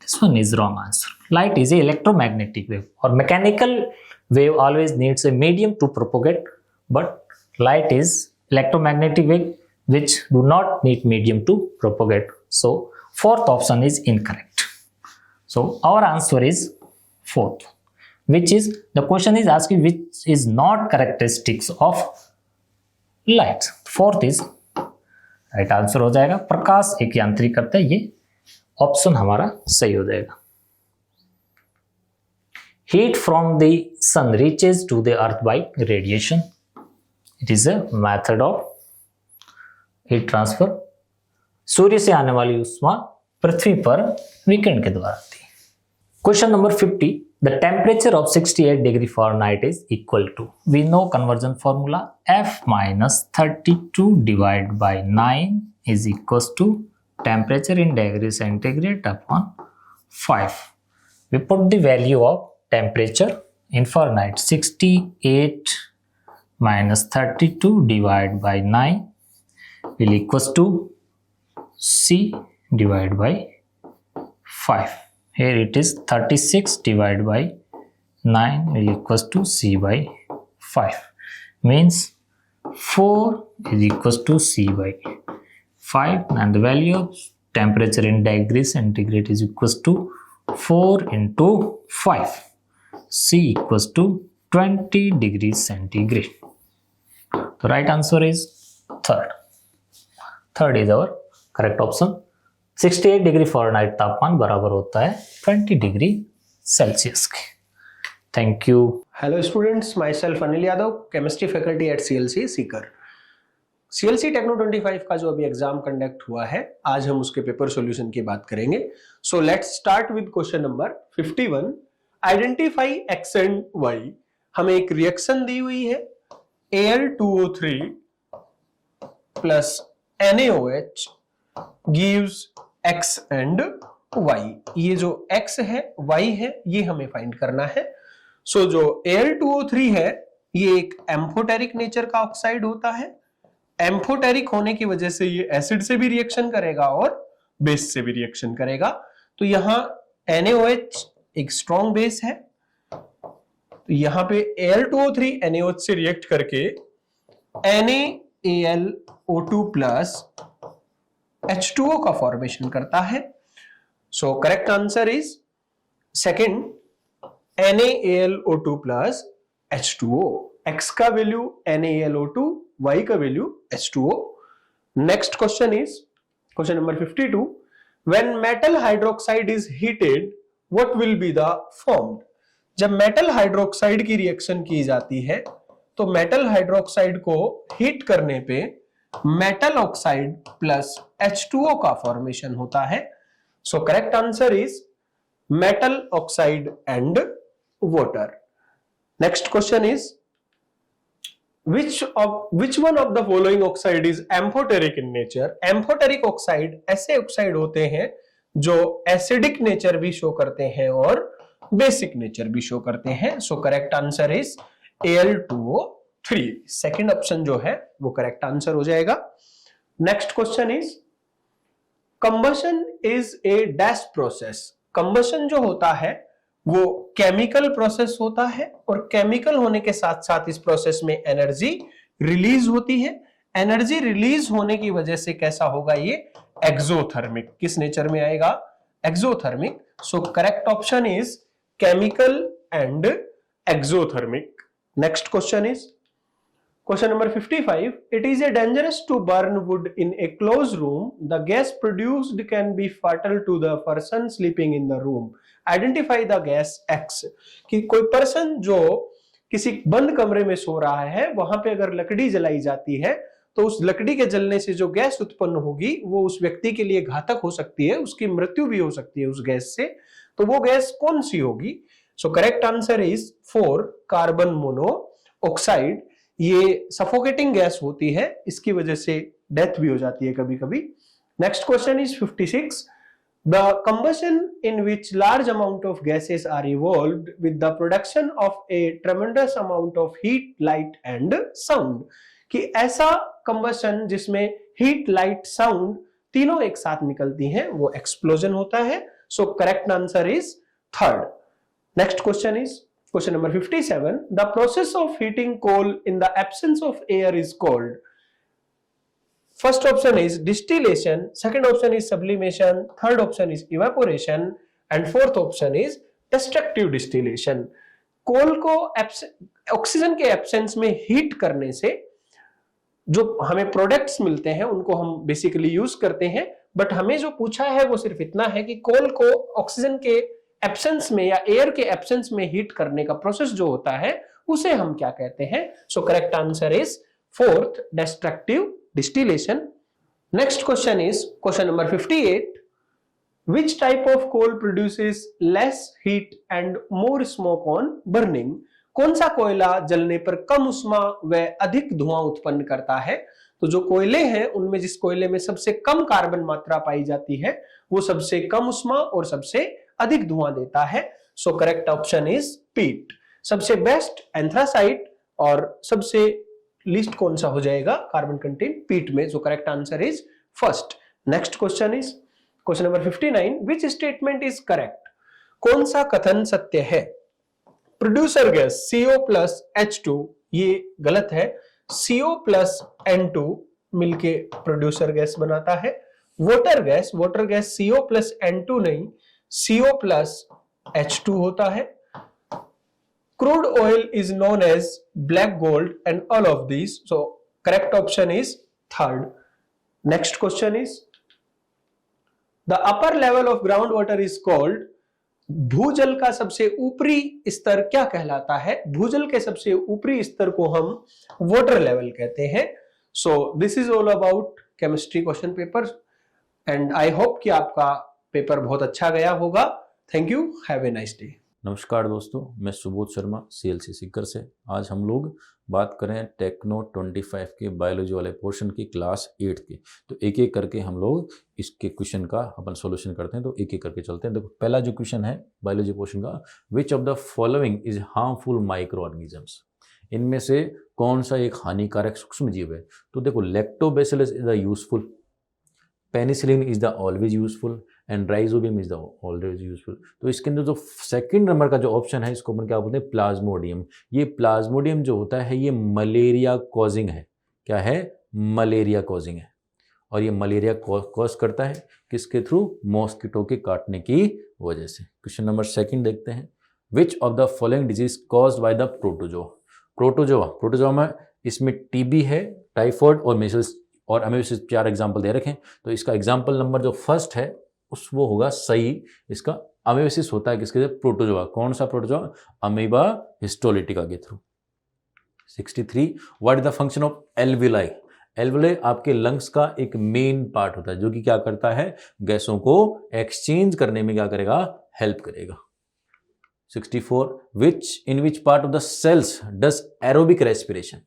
This one is wrong answer. Light is a electromagnetic wave, or mechanical wave always needs a medium to propagate, but light is electromagnetic wave which do not need medium to propagate. So fourth option is incorrect. So our answer is fourth, which is, the question is asking which is not characteristics of light. Fourth is right answer हो जाएगा. प्रकाश एक यांत्रिक करता है, ये ऑप्शन हमारा सही हो जाएगा. Heat from the sun reaches to the earth by radiation. It is a method of heat transfer. सूर्य से आने वाली ऊष्मा पृथ्वी पर विकिरण के द्वारा आती है. Question number 50. The temperature of 68 degree Fahrenheit is equal to, we know conversion formula, F minus 32 divided by 9 is equals to temperature in degree centigrade upon 5. We put the value of temperature in Fahrenheit. 68 minus 32 divided by 9 will equals to C divided by 5. Here it is 36 divided by 9 will equals to C by 5. Means 4 is equals to C by 5, and the value of temperature in degrees centigrade is equals to 4 into 5. C equals to 20 degrees centigrade. The right answer is third. Third is our correct option. 68 degree Fahrenheit तापमान बराबर होता है 20 डिग्री सेल्सियस के. Thank you. Hello students, my self Anil Yadav, chemistry faculty at CLC Sikar. CLC TECNO'25 का जो अभी एग्जाम कंडक्ट हुआ है, आज हम उसके पेपर सॉल्यूशन की बात करेंगे. So let's start with question number 51. Identify X and Y. हमें एक रिएक्शन दी हुई है, Al2O3 plus NaOH gives X and Y. ये जो X है, Y है, ये हमें फाइंड करना है. सो जो Al2O3 है, ये एक एम्फोटेरिक नेचर का ऑक्साइड होता है. एम्फोटेरिक होने की वजह से ये एसिड से भी रिएक्शन करेगा और बेस से भी रिएक्शन करेगा. तो यहां NaOH एक स्ट्रॉन्ग बेस है, तो यहां पे Al2O3 NaOH से रिएक्ट करके NaAlO2 प्लस H2O का फॉर्मेशन करता है. So correct answer is second, NaAlO2 plus H2O. X का वैल्यू NaAlO2, Y का value H2O. Next question is question number 52. When metal hydroxide is heated, what will be the formed? जब मेटल हाइड्रोक्साइड की रिएक्शन की जाती है, तो मेटल हाइड्रोक्साइड को हीट करने पे मेटल ऑक्साइड प्लस H2O का फॉर्मेशन होता है. So correct answer is metal oxide and water. Next question is which one of the following oxide is amphoteric in nature? Amphoteric oxide ऐसे ऑक्साइड होते हैं जो एसिडिक नेचर भी शो करते हैं और बेसिक नेचर भी शो करते हैं. So correct answer is Al2O3. Second option जो है वो करेक्ट आंसर हो जाएगा. Next question is combustion is a dash process. Combustion जो होता है वो केमिकल प्रोसेस होता है, और केमिकल होने के साथ साथ इस प्रोसेस में एनर्जी रिलीज होती है. एनर्जी रिलीज होने की वजह से कैसा होगा, ये एक्सोथर्मिक. किस नेचर में आएगा? Exothermic. So correct option is chemical and exothermic. Next question is Question number 55. It is a dangerous to burn wood in a closed room. The gas produced can be fatal to the person sleeping in the room. Identify the gas X. कि कोई पर्सन जो किसी बंद कमरे में सो रहा है, वहां पे अगर लकड़ी जलाई जाती है तो उस लकड़ी के जलने से जो गैस उत्पन्न होगी वो उस व्यक्ति के लिए घातक हो सकती है, उसकी मृत्यु भी हो सकती है उस गैस से। तो वो गैस कौन सी होगी? So correct answer is 4 carbon monoxide. ये सफोकेटिंग गैस होती है, इसकी वजह से डेथ भी हो जाती है कभी कभी। Next question is 56. The combustion in which large amount of gases are evolved with the production of a tremendous amount of heat, light and sound. कि ऐसा combustion जिसमें heat, light, sound तीनों एक साथ निकलती हैं, वो explosion होता है। So correct answer is 3rd. Next question is question number 57. The process of heating coal in the absence of air is called. First option is distillation, second option is sublimation, third option is evaporation and fourth option is destructive distillation. कोल को ऑक्सीजन के एब्सेंस में हीट करने से जो हमें प्रोडक्ट्स मिलते हैं उनको हम बेसिकली यूज करते हैं, बट हमें जो पूछा है वो सिर्फ इतना है कि कोल को ऑक्सीजन के एब्सेंस में या एयर के एब्सेंस में हीट करने का प्रोसेस जो होता है उसे हम क्या कहते हैं? So correct answer is 4th, destructive distillation. Next question is question number 58. Which type of coal produces less heat and more smoke on burning? कौन सा कोयला जलने पर कम उष्मा व अधिक धुआं उत्पन्न करता है? तो जो कोयले हैं उनमें जिस कोयले में सबसे कम कार्बन मात्रा पाई जाती है वो सबसे कम उष्मा और सबसे अधिक धुआं देता है। सो करेक्ट ऑप्शन इज पीट। सबसे बेस्ट एंथ्रासाइट और सबसे लीस्ट कौन सा हो जाएगा कार्बन कंटेंट? पीट में। So correct answer is 1st. Next question is question number 59. Which statement is correct? कौन सा कथन सत्य है? Producer gas CO plus H2 ये गलत है। CO प्लस N2 मिलके प्रोड्यूसर गैस बनाता है। Water gas CO plus N2 नहीं, CO प्लस H2 होता है। Crude oil is known as black gold and all of these. So correct option is 3rd. Next question is the upper level of groundwater is called. भूजल का सबसे ऊपरी स्तर क्या कहलाता है? भूजल के सबसे ऊपरी स्तर को हम वाटर लेवल कहते हैं। So this is all about chemistry question paper and I hope कि आपका पेपर बहुत अच्छा गया होगा। Thank you, have a nice day. नमस्कार दोस्तों, मैं सुबोध शर्मा CLC सिकर से। आज हम लोग बात करें टेक्नो 25 के बायोलॉजी वाले पोर्शन की क्लास 8 के। तो एक एक करके हम लोग इसके क्वेश्चन का अपन सॉल्यूशन करते हैं। तो एक एक करके चलते हैं। देखो पहला जो क्वेश्चन है बायोलॉजी पोर्शन का, which of the following is harmful micro organisms? इनमें से कौन सा एक हानिकारक सूक्ष्म जीव है? तो देखो lactobacillus is the useful, penicillin is the always useful and rhizobium is the always useful. तो इसके अंदर जो सेकंड नंबर का जो ऑप्शन है इसको अपन क्या बोलते हैं? प्लाज्मोडियम। ये प्लाज्मोडियम जो होता है ये मलेरिया कॉजिंग है। क्या है? मलेरिया कॉजिंग है। और ये मलेरिया कॉज करता है किसके थ्रू? मॉस्किटो के काटने की वजह से। क्वेश्चन नंबर 2 देखते हैं। Which of the following disease caused by the protozoa? Protozoa में इसमें टीबी है, टाइफॉइड और मेजल्स और अमेबियासिस 4 एग्जाम्पल दे रखे हैं। तो इसका एग्जाम्पल नंबर जो 1st है उस वो होगा सही। इसका अमेबियासिस होता है किसके? प्रोटोजोआ। कौन सा प्रोटोजोआ? अमीबा हिस्टोलिटिका के through. 63. What is the function of alveoli? Alveoli आपके लंग्स का एक मेन पार्ट होता है जो कि क्या करता है? गैसों को एक्सचेंज करने में क्या करेगा? हेल्प करेगा। 64. In which part of the cells does aerobic respiration?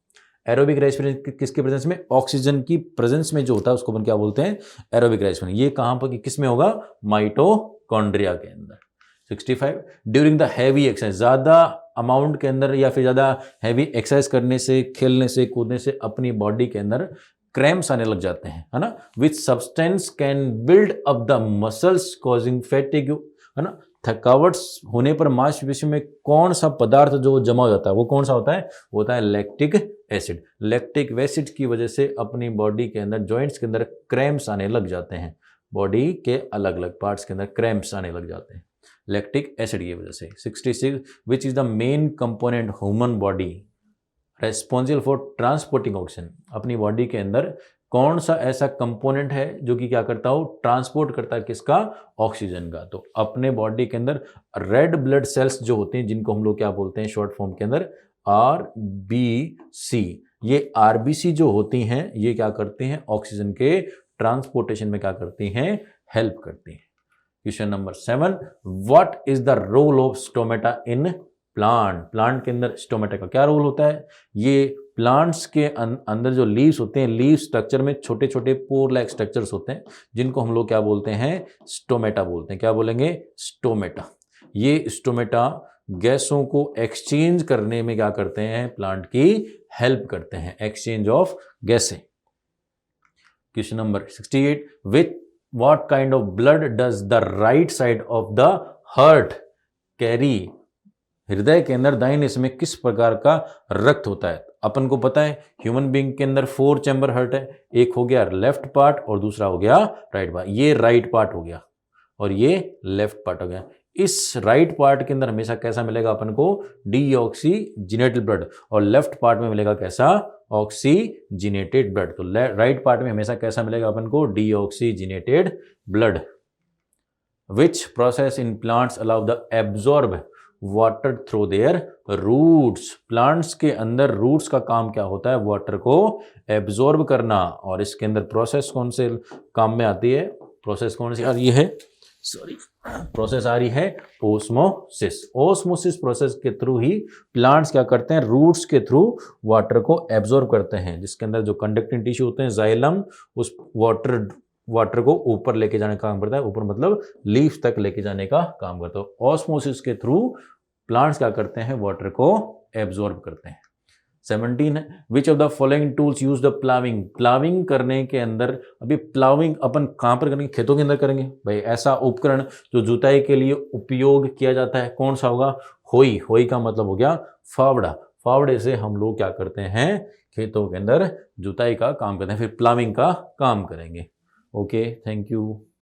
Aerobic respiration किसके प्रेजेंस में? ऑक्सीजन की प्रेजेंस में जो होता है उसको अपन क्या बोलते हैं? Aerobic respiration. ये कहां पर किस में होगा? माइटोकॉन्ड्रिया के अंदर। 65. ड्यूरिंग द हैवी एक्सरसाइज, ज्यादा अमाउंट के अंदर या फिर ज्यादा हैवी एक्सरसाइज करने से, खेलने से, कूदने से अपनी बॉडी के अंदर क्रैम्प्स आने लग जाते हैं, है ना? Which substance can build up the muscles causing fatigue, है ना? थकावट होने पर मांसपेशी में कौन सा पदार्थ जो जमा हो जाता है वो कौन सा होता है? वो होता है लैक्टिक एसिड। लैक्टिक एसिड की वजह से अपनी बॉडी के अंदर जॉइंट्स के अंदर क्रैम्प्स आने लग जाते हैं। बॉडी के अलग अलग पार्ट्स के अंदर क्रैम्प्स आने लग जाते हैं लैक्टिक एसिड की वजह से। 66. Which is the main component human body responsible for transporting oxygen, अपनी बॉडी के अंदर कौन सा ऐसा कंपोनेंट है जो कि क्या करता हो, ट्रांसपोर्ट करता है किसका, ऑक्सीजन का। तो अपने बॉडी के अंदर रेड ब्लड सेल्स जो होते हैं जिनको हम लोग क्या बोलते हैं शॉर्ट फॉर्म के अंदर आरबीसी, ये आरबीसी जो होती हैं ये क्या करती हैं, ऑक्सीजन के ट्रांसपोर्टेशन में क्या करती हैं, हेल्प करती हैं। Question number 7, what is the role of stomata in plant, plant के अंदर स्टोमेटा का क्या रोल होता है। ये प्लांट्स के अंदर जो लीव्स होते हैं, लीव स्ट्रक्चर में छोटे छोटे पोर लाइक स्ट्रक्चर्स होते हैं जिनको हम लोग क्या बोलते हैं, स्टोमेटा बोलते हैं। क्या बोलेंगे, स्टोमेटा। ये स्टोमेटा गैसों को एक्सचेंज करने में क्या करते हैं, प्लांट की हेल्प करते हैं, एक्सचेंज ऑफ गैसें। Question number 68, with what kind of blood does the right side of the heart carry, हृदय के अंदर दाहिने हिस्से में किस प्रकार का रक्त होता है। अपन को पता है ह्यूमन बीइंग के अंदर 4 चैम्बर हार्ट है, एक हो गया लेफ्ट पार्ट और दूसरा हो गया राइट पार्ट। ये राइट पार्ट हो गया और ये लेफ्ट पार्ट हो गया। इस राइट पार्ट के अंदर हमेशा कैसा मिलेगा अपन को, डीऑक्सीजिनेटेड ब्लड, और लेफ्ट पार्ट में मिलेगा कैसा, ऑक्सीजिनेटेड ब्लड। तो राइट पार्ट में हमेशा कैसा मिलेगा अपन को, deoxygenated blood. Which process in plants allow the absorb water through their roots, plants के अंदर रूट्स का काम क्या होता है, वाटर को एब्जॉर्ब करना। और इसके अंदर प्रोसेस कौन से काम में आती है, प्रोसेस कौन सी आ रही है, सॉरी, प्रोसेस आ रही है ओस्मोसिस। ओस्मोसिस प्रोसेस के थ्रू ही प्लांट्स क्या करते हैं, रूट्स के थ्रू वाटर को एब्जॉर्ब करते हैं, जिसके अंदर जो कंडक्टिंग टिश्यू होते हैं जाइलम, उस वाटर को ऊपर लेके जाने का काम करता है, ऊपर मतलब लीफ तक लेके जाने का काम करता है। ऑस्मोसिस के थ्रू प्लांट्स क्या करते हैं, वाटर को एब्जॉर्ब करते हैं। 17 है, which of the following tools use the ploughing, ploughing करने के अंदर, अभी प्लाविंग अपन कहाँ पर करेंगे, खेतों के अंदर करेंगे भाई। ऐसा उपकरण जो जुताई के लिए उपयोग किया जाता है कौन सा होगा, होई। होई का मतलब हो गया फावड़ा, फावड़े से हम लोग क्या करते हैं, खेतों के अंदर जुताई का काम करते हैं, फिर प्लाविंग का काम करेंगे। Okay, thank you.